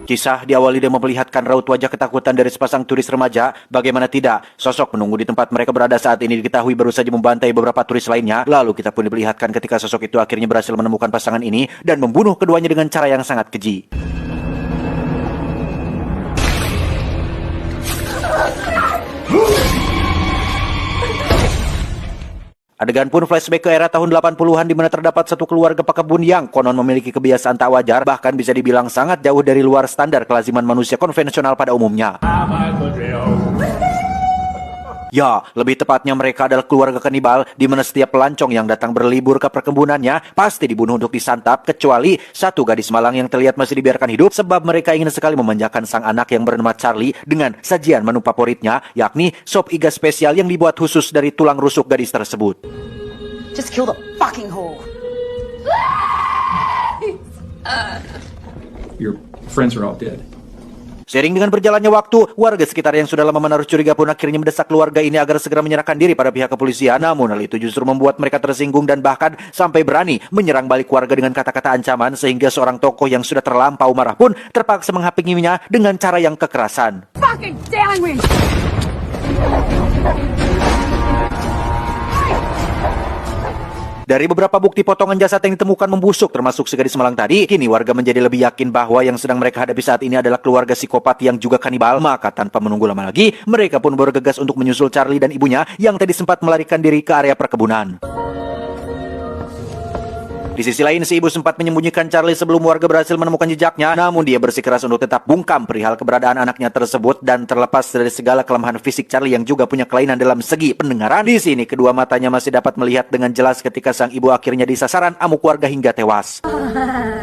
Kisah diawali dengan memperlihatkan raut wajah ketakutan dari sepasang turis remaja. Bagaimana tidak, sosok penunggu di tempat mereka berada saat ini diketahui baru saja membantai beberapa turis lainnya. Lalu kita pun diperlihatkan ketika sosok itu akhirnya berhasil menemukan pasangan ini dan membunuh keduanya dengan cara yang sangat keji. Adegan pun flashback ke era tahun 80-an di mana terdapat satu keluarga pekebun yang konon memiliki kebiasaan tak wajar, bahkan bisa dibilang sangat jauh dari luar standar kelaziman manusia konvensional pada umumnya. Ya, lebih tepatnya mereka adalah keluarga kanibal di mana setiap pelancong yang datang berlibur ke perkebunannya pasti dibunuh untuk disantap, kecuali satu gadis malang yang terlihat masih dibiarkan hidup sebab mereka ingin sekali memanjakan sang anak yang bernama Charlie dengan sajian menu favoritnya, yakni sop iga spesial yang dibuat khusus dari tulang rusuk gadis tersebut. Just kill the fucking whore. Your friends are all dead. Seiring dengan berjalannya waktu, warga sekitar yang sudah lama menaruh curiga pun akhirnya mendesak keluarga ini agar segera menyerahkan diri pada pihak kepolisian. Namun hal itu justru membuat mereka tersinggung dan bahkan sampai berani menyerang balik warga dengan kata-kata ancaman, sehingga seorang tokoh yang sudah terlampau marah pun terpaksa menghakiminya dengan cara yang kekerasan. Fucking damn me! Dari beberapa bukti potongan jasad yang ditemukan membusuk termasuk si gadis malang tadi, kini warga menjadi lebih yakin bahwa yang sedang mereka hadapi saat ini adalah keluarga psikopat yang juga kanibal. Maka tanpa menunggu lama lagi, mereka pun bergegas untuk menyusul Charlie dan ibunya yang tadi sempat melarikan diri ke area perkebunan. Di sisi lain, si ibu sempat menyembunyikan Charlie sebelum warga berhasil menemukan jejaknya. Namun dia bersikeras untuk tetap bungkam perihal keberadaan anaknya tersebut. Dan terlepas dari segala kelemahan fisik Charlie yang juga punya kelainan dalam segi pendengaran, di sini kedua matanya masih dapat melihat dengan jelas ketika sang ibu akhirnya disasaran amuk warga hingga tewas.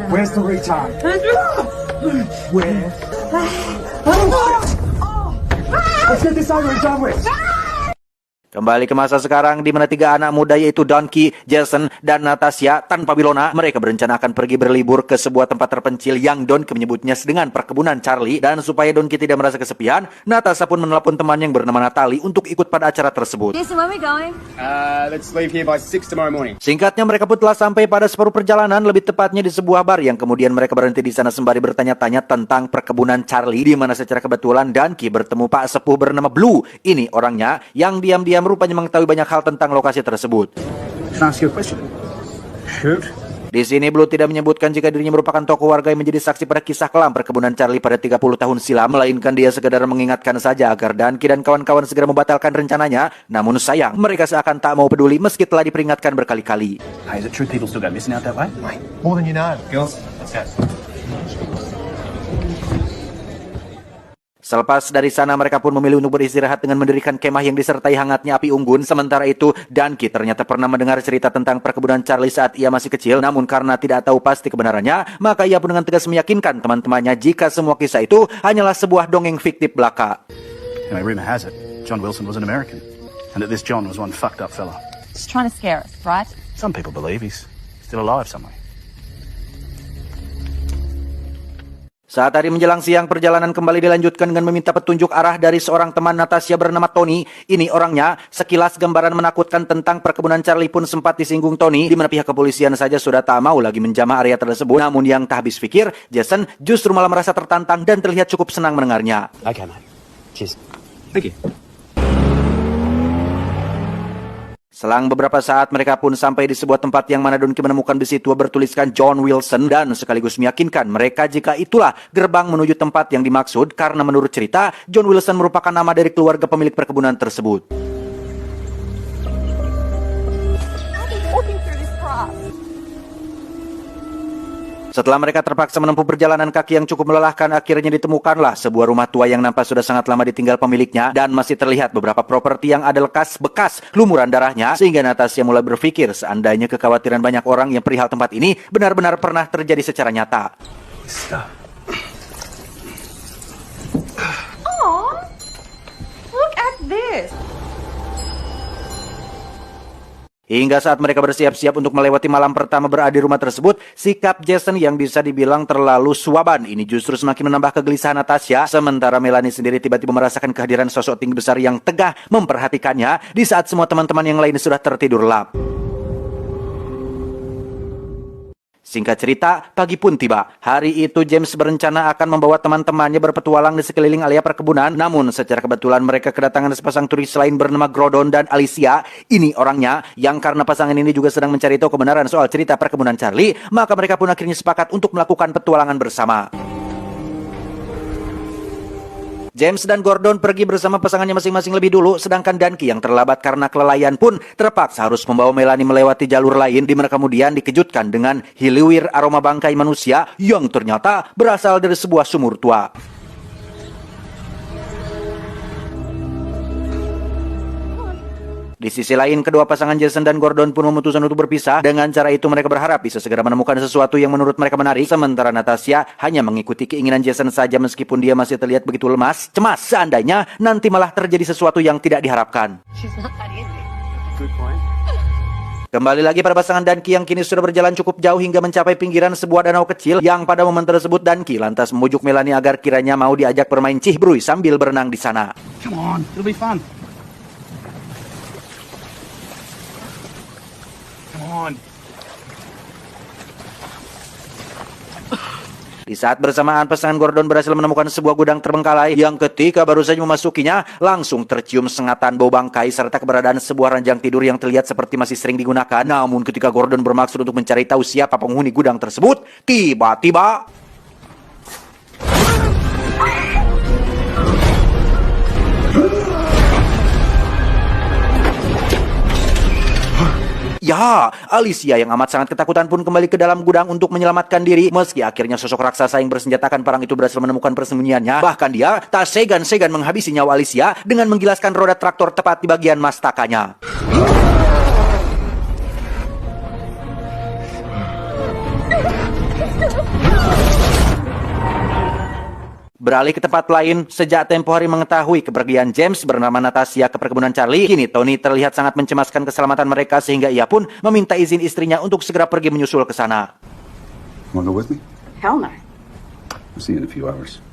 Where's the retard? Where? Let's get this over and done with. Kembali ke masa sekarang di mana tiga anak muda yaitu Donkey, Jason, dan Natasha tanpa Bilona, mereka berencana akan pergi berlibur ke sebuah tempat terpencil yang Donkey menyebutnya dengan perkebunan Charlie. Dan supaya Donkey tidak merasa kesepian, Natasha pun menelepon teman yang bernama Natalie untuk ikut pada acara tersebut. Jason, where are we going? Let's leave here by 6 tomorrow morning. Singkatnya mereka pun telah sampai pada separuh perjalanan, lebih tepatnya di sebuah bar yang kemudian mereka berhenti di sana sembari bertanya-tanya tentang perkebunan Charlie, di mana secara kebetulan Donkey bertemu Pak Sepuh bernama Blue. Ini orangnya yang diam-diam rupanya mengetahui banyak hal tentang lokasi tersebut. Can I ask you a question? Shoot. Di sini Blue tidak menyebutkan jika dirinya merupakan tokoh warga yang menjadi saksi pada kisah kelam perkebunan Charlie pada 30 tahun silam, melainkan dia sekedar mengingatkan saja agar Donkey dan kawan-kawan segera membatalkan rencananya. Namun sayang, mereka seakan tak mau peduli meski telah diperingatkan berkali-kali. Hey, is it true people still go missing out that way? Mate, more than you know. Girls, let's go. Selepas dari sana, mereka pun memilih untuk beristirahat dengan mendirikan kemah yang disertai hangatnya api unggun. Sementara itu, Donkey ternyata pernah mendengar cerita tentang perkebunan Charlie saat ia masih kecil. Namun karena tidak tahu pasti kebenarannya, maka ia pun dengan tegas meyakinkan teman-temannya jika semua kisah itu hanyalah sebuah dongeng fiktif belaka. Anyway, rumor has it, John Wilson was an American, and that this John was one fucked up fella. Just trying to scare us, right? Some people believe he's still alive somewhere. Saat hari menjelang siang, perjalanan kembali dilanjutkan dengan meminta petunjuk arah dari seorang teman Natasha bernama Tony. Ini orangnya, sekilas gambaran menakutkan tentang perkebunan Charlie pun sempat disinggung Tony, di mana pihak kepolisian saja sudah tak mau lagi menjamah area tersebut. Namun yang tak habis pikir, Jason justru malah merasa tertantang dan terlihat cukup senang mendengarnya. Okay, mate. Cheers. Thank you. Selang beberapa saat, mereka pun sampai di sebuah tempat yang mana Donkey menemukan besi tua bertuliskan John Wilson dan sekaligus meyakinkan mereka jika itulah gerbang menuju tempat yang dimaksud, karena menurut cerita, John Wilson merupakan nama dari keluarga pemilik perkebunan tersebut. Setelah mereka terpaksa menempuh perjalanan kaki yang cukup melelahkan, akhirnya ditemukanlah sebuah rumah tua yang nampak sudah sangat lama ditinggal pemiliknya dan masih terlihat beberapa properti yang ada lekas bekas lumuran darahnya, sehingga Natasha mulai berpikir seandainya kekhawatiran banyak orang yang perihal tempat ini benar-benar pernah terjadi secara nyata. Oh, look at this. Hingga saat mereka bersiap-siap untuk melewati malam pertama berada di rumah tersebut, sikap Jason yang bisa dibilang terlalu suaban ini justru semakin menambah kegelisahan Natasha. Sementara Melanie sendiri tiba-tiba merasakan kehadiran sosok tinggi besar yang tegah memperhatikannya di saat semua teman-teman yang lain sudah tertidur lelap. Singkat cerita, pagi pun tiba. Hari itu James berencana akan membawa teman-temannya berpetualang di sekeliling area perkebunan. Namun secara kebetulan mereka kedatangan sepasang turis lain bernama Gordon dan Alicia. Ini orangnya yang karena pasangan ini juga sedang mencari tahu kebenaran soal cerita perkebunan Charlie, maka mereka pun akhirnya sepakat untuk melakukan petualangan bersama. James dan Gordon pergi bersama pasangannya masing-masing lebih dulu, sedangkan Danky yang terlambat karena kelelayan pun terpaksa harus membawa Melanie melewati jalur lain, di mana kemudian dikejutkan dengan hiliwir aroma bangkai manusia yang ternyata berasal dari sebuah sumur tua. Di sisi lain, kedua pasangan Jason dan Gordon pun memutuskan untuk berpisah. Dengan cara itu mereka berharap bisa segera menemukan sesuatu yang menurut mereka menarik. Sementara Natasha hanya mengikuti keinginan Jason saja meskipun dia masih terlihat begitu lemas. Cemas seandainya nanti malah terjadi sesuatu yang tidak diharapkan. Kembali lagi pada pasangan Danky yang kini sudah berjalan cukup jauh hingga mencapai pinggiran sebuah danau kecil yang pada momen tersebut Danky lantas membujuk Melanie agar kiranya mau diajak bermain cihrui sambil berenang di sana. Come on, it'll be fun. Come on. Di saat bersamaan pasangan Gordon berhasil menemukan sebuah gudang terbengkalai yang ketika baru saja memasukinya langsung tercium sengatan bau bangkai serta keberadaan sebuah ranjang tidur yang terlihat seperti masih sering digunakan. Namun ketika Gordon bermaksud untuk mencari tahu siapa penghuni gudang tersebut, tiba-tiba ya, Alicia yang amat sangat ketakutan pun kembali ke dalam gudang untuk menyelamatkan diri. Meski akhirnya sosok raksasa yang bersenjatakan parang itu berhasil menemukan persembunyiannya. Bahkan dia tak segan-segan menghabisi nyawa Alicia dengan menggilaskan roda traktor tepat di bagian mastakanya. Beralih ke tempat lain, sejak tempo hari mengetahui kepergian James bernama Natasha ke perkebunan Charlie, kini Tony terlihat sangat mencemaskan keselamatan mereka sehingga ia pun meminta izin istrinya untuk segera pergi menyusul ke sana. Want to go with me? Hell no. I'll see you in a few hours.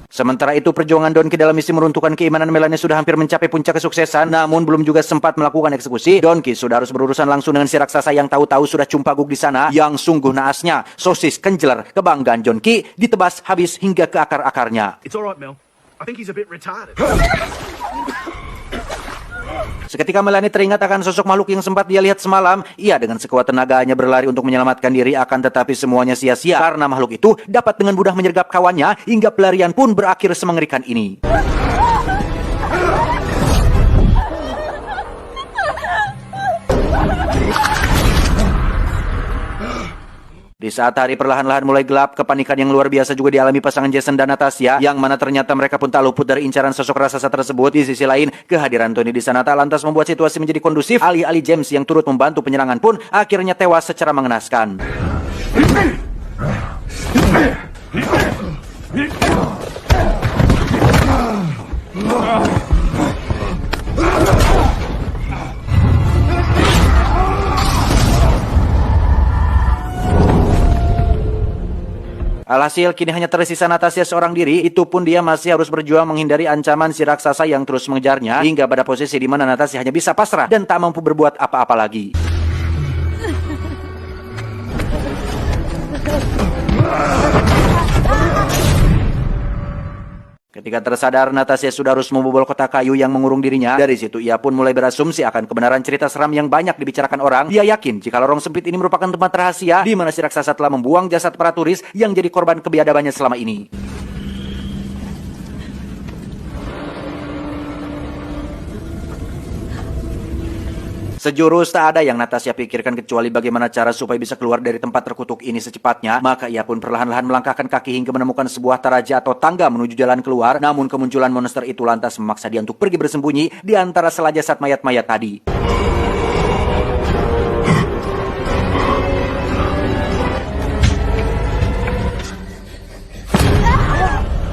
Sementara itu perjuangan Donky dalam misi meruntuhkan keimanan Melanie sudah hampir mencapai puncak kesuksesan, namun belum juga sempat melakukan eksekusi. Donky sudah harus berurusan langsung dengan si raksasa yang tahu-tahu sudah cumpaguk di sana. Yang sungguh naasnya, sosis kenjeler kebanggaan Donky ditebas habis hingga ke akar-akarnya. It's all right, Mel. I think he's a bit retarded. Seketika Melanie teringat akan sosok makhluk yang sempat dia lihat semalam. Ia dengan sekuat tenaganya berlari untuk menyelamatkan diri, akan tetapi semuanya sia-sia karena makhluk itu dapat dengan mudah menyergap kawannya hingga pelarian pun berakhir semengerikan ini. Di saat hari perlahan-lahan mulai gelap, kepanikan yang luar biasa juga dialami pasangan Jason dan Natasha, yang mana ternyata mereka pun tak luput dari incaran sosok raksasa tersebut. Di sisi lain, kehadiran Tony di sana tak lantas membuat situasi menjadi kondusif. Alih-alih James yang turut membantu penyerangan pun akhirnya tewas secara mengenaskan. Alhasil kini hanya tersisa Natasha seorang diri, itu pun dia masih harus berjuang menghindari ancaman si raksasa yang terus mengejarnya, hingga pada posisi di mana Natasha hanya bisa pasrah dan tak mampu berbuat apa-apa lagi. Ketika tersadar, Natasha sudah harus membobol kotak kayu yang mengurung dirinya. Dari situ ia pun mulai berasumsi akan kebenaran cerita seram yang banyak dibicarakan orang. Dia yakin jika lorong sempit ini merupakan tempat rahasia di mana si raksasa telah membuang jasad para turis yang jadi korban kebiadabannya selama ini. Sejurus tak ada yang Natasha pikirkan kecuali bagaimana cara supaya bisa keluar dari tempat terkutuk ini secepatnya. Maka ia pun perlahan-lahan melangkahkan kaki hingga menemukan sebuah taraja atau tangga menuju jalan keluar. Namun kemunculan monster itu lantas memaksa dia untuk pergi bersembunyi di antara sela jasad mayat-mayat tadi.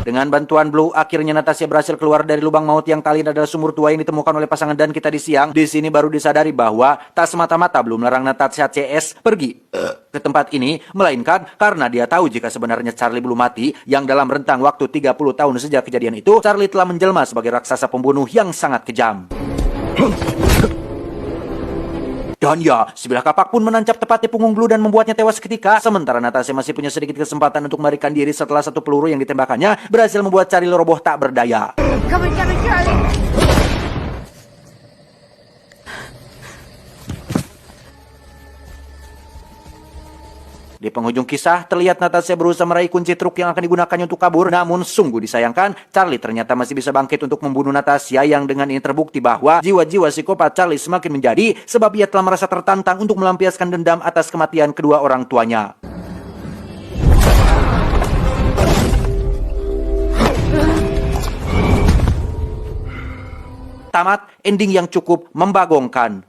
Dengan bantuan Blue, akhirnya Natasha berhasil keluar dari lubang maut yang tali adalah sumur tua yang ditemukan oleh pasangan dan kita di siang. Di sini baru disadari bahwa tak semata-mata Blue melarang Natasha CS pergi ke tempat ini, melainkan karena dia tahu jika sebenarnya Charlie belum mati, yang dalam rentang waktu 30 tahun sejak kejadian itu, Charlie telah menjelma sebagai raksasa pembunuh yang sangat kejam. Dan ya, sebilah kapak pun menancap tepat di punggung Blue dan membuatnya tewas seketika. Sementara Natasha masih punya sedikit kesempatan untuk melarikan diri setelah satu peluru yang ditembakkannya berhasil membuat Charlie roboh tak berdaya. Come on, Charlie. Di penghujung kisah, terlihat Natasha berusaha meraih kunci truk yang akan digunakannya untuk kabur. Namun, sungguh disayangkan, Charlie ternyata masih bisa bangkit untuk membunuh Natasha yang dengan ini terbukti bahwa jiwa-jiwa psikopat Charlie semakin menjadi sebab ia telah merasa tertantang untuk melampiaskan dendam atas kematian kedua orang tuanya. Tamat, ending yang cukup membagongkan.